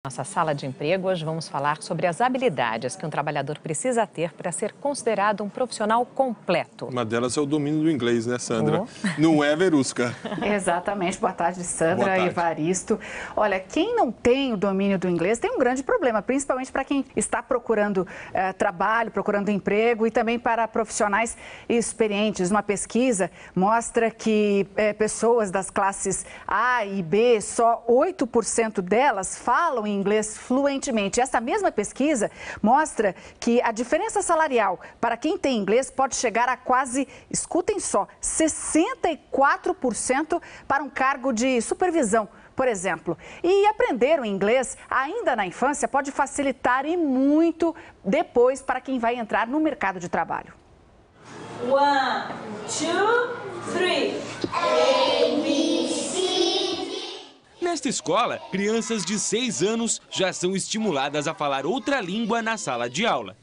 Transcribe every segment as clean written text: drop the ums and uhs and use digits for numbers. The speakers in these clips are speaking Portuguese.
Nossa sala de emprego, hoje vamos falar sobre as habilidades que um trabalhador precisa ter para ser considerado um profissional completo. Uma delas é o domínio do inglês, né, Sandra? Não é, Verusca? Exatamente. Boa tarde, Sandra. Boa tarde. Evaristo. Olha, quem não tem o domínio do inglês tem um grande problema, principalmente para quem está procurando trabalho, procurando emprego e também para profissionais experientes. Uma pesquisa mostra que pessoas das classes A e B, só 8% delas falam em inglês fluentemente. Essa mesma pesquisa mostra que a diferença salarial para quem tem inglês pode chegar a quase, escutem só, 64% para um cargo de supervisão, por exemplo. E aprender o inglês ainda na infância pode facilitar e muito depois para quem vai entrar no mercado de trabalho. 1, 2, 3. Nesta escola, crianças de 6 anos já são estimuladas a falar outra língua na sala de aula.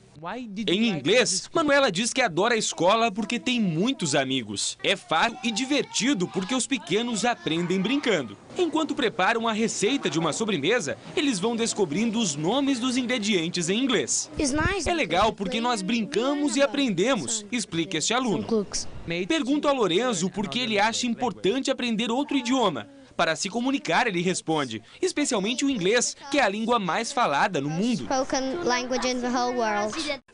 Em inglês, Manuela diz que adora a escola porque tem muitos amigos. É fácil e divertido porque os pequenos aprendem brincando. Enquanto preparam a receita de uma sobremesa, eles vão descobrindo os nomes dos ingredientes em inglês. É legal porque nós brincamos e aprendemos, explica este aluno. Pergunto a Lorenzo por que ele acha importante aprender outro idioma. Para se comunicar, ele responde, especialmente o inglês, que é a língua mais falada no mundo.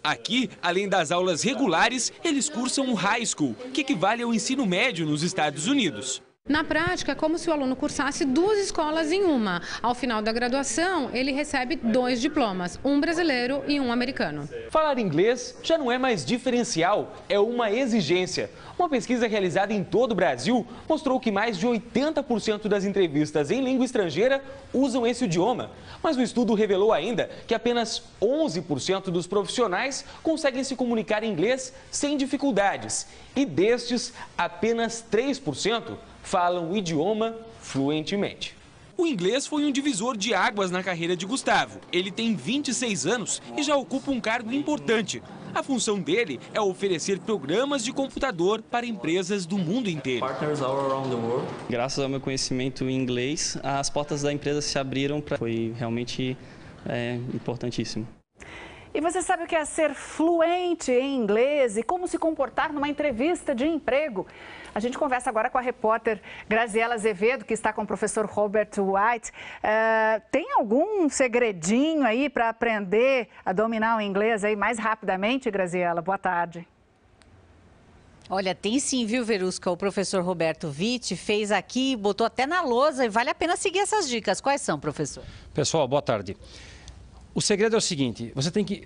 Aqui, além das aulas regulares, eles cursam o high school, que equivale ao ensino médio nos Estados Unidos. Na prática, é como se o aluno cursasse 2 escolas em uma. Ao final da graduação, ele recebe 2 diplomas, um brasileiro e um americano. Falar inglês já não é mais diferencial, é uma exigência. Uma pesquisa realizada em todo o Brasil mostrou que mais de 80% das entrevistas em língua estrangeira usam esse idioma. Mas o estudo revelou ainda que apenas 11% dos profissionais conseguem se comunicar em inglês sem dificuldades. E destes, apenas 3% falam o idioma fluentemente. O inglês foi um divisor de águas na carreira de Gustavo. Ele tem 26 anos e já ocupa um cargo importante. A função dele é oferecer programas de computador para empresas do mundo inteiro. Graças ao meu conhecimento em inglês, as portas da empresa se abriram. Foi realmente importantíssimo. E você sabe o que é ser fluente em inglês e como se comportar numa entrevista de emprego? A gente conversa agora com a repórter Graziela Azevedo, que está com o professor Robert White. Tem algum segredinho aí para aprender a dominar o inglês aí mais rapidamente, Graziela? Boa tarde. Olha, tem sim, viu, Verusca? O professor Roberto Witt fez aqui, botou até na lousa e vale a pena seguir essas dicas. Quais são, professor? Pessoal, boa tarde. O segredo é o seguinte,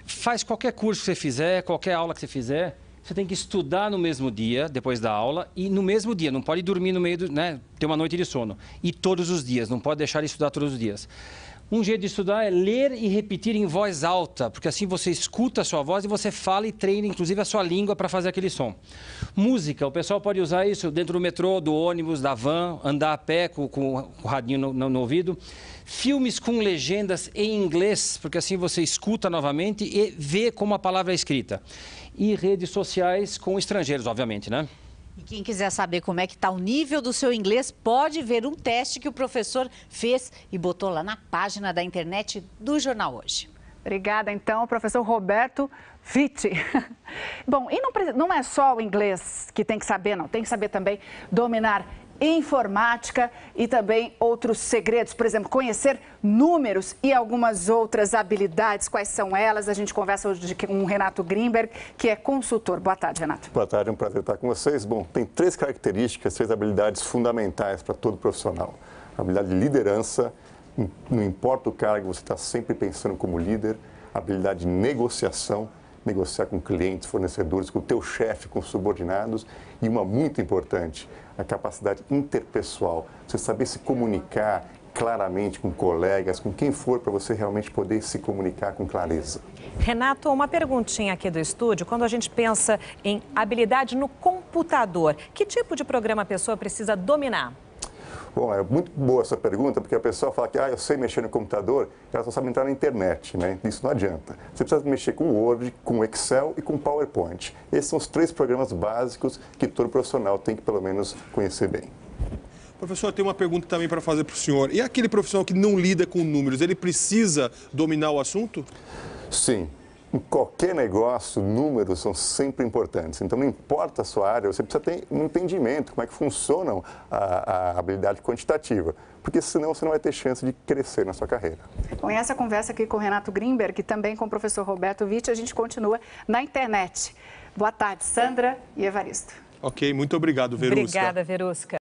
faz qualquer curso que você fizer, qualquer aula que você fizer, você tem que estudar no mesmo dia, depois da aula, e no mesmo dia, não pode dormir no meio ter uma noite de sono. E todos os dias, não pode deixar de estudar todos os dias. Um jeito de estudar é ler e repetir em voz alta, porque assim você escuta a sua voz e você fala e treina, inclusive, a sua língua para fazer aquele som. Música, o pessoal pode usar isso dentro do metrô, do ônibus, da van, andar a pé com o radinho no ouvido. Filmes com legendas em inglês, porque assim você escuta novamente e vê como a palavra é escrita. E redes sociais com estrangeiros, obviamente, né? E quem quiser saber como é que está o nível do seu inglês, pode ver um teste que o professor fez e botou lá na página da internet do Jornal Hoje. Obrigada, então, professor Roberto Witt. Bom, e não é só o inglês que tem que saber, não. Tem que saber também dominar informática e também outros segredos, por exemplo, conhecer números e algumas outras habilidades. Quais são elas? A gente conversa hoje com o Renato Grimberg, que é consultor. Boa tarde, Renato. Boa tarde, é um prazer estar com vocês. Bom, tem 3 características, 3 habilidades fundamentais para todo profissional. A habilidade de liderança, não importa o cargo, você está sempre pensando como líder. A habilidade de negociação, negociar com clientes, fornecedores, com o teu chefe, com subordinados. E uma muito importante, a capacidade interpessoal. Você saber se comunicar claramente com colegas, com quem for, para você realmente poder se comunicar com clareza. Renato, uma perguntinha aqui do estúdio. Quando a gente pensa em habilidade no computador, que tipo de programa a pessoa precisa dominar? Bom, é muito boa essa pergunta, porque a pessoa fala que eu sei mexer no computador, ela só sabe entrar na internet, né? Isso não adianta. Você precisa mexer com Word, com Excel e com PowerPoint. Esses são os 3 programas básicos que todo profissional tem que, pelo menos, conhecer bem. Professor, tem uma pergunta também para fazer para o senhor. E aquele profissional que não lida com números, ele precisa dominar o assunto? Sim. Em qualquer negócio, números são sempre importantes. Então, não importa a sua área, você precisa ter um entendimento como é que funciona a habilidade quantitativa, porque senão você não vai ter chance de crescer na sua carreira. Com essa conversa aqui com o Renato Grimberg, e também com o professor Roberto Witt, a gente continua na internet. Boa tarde, Sandra e Evaristo. Ok, muito obrigado, Verusca. Obrigada, Verusca.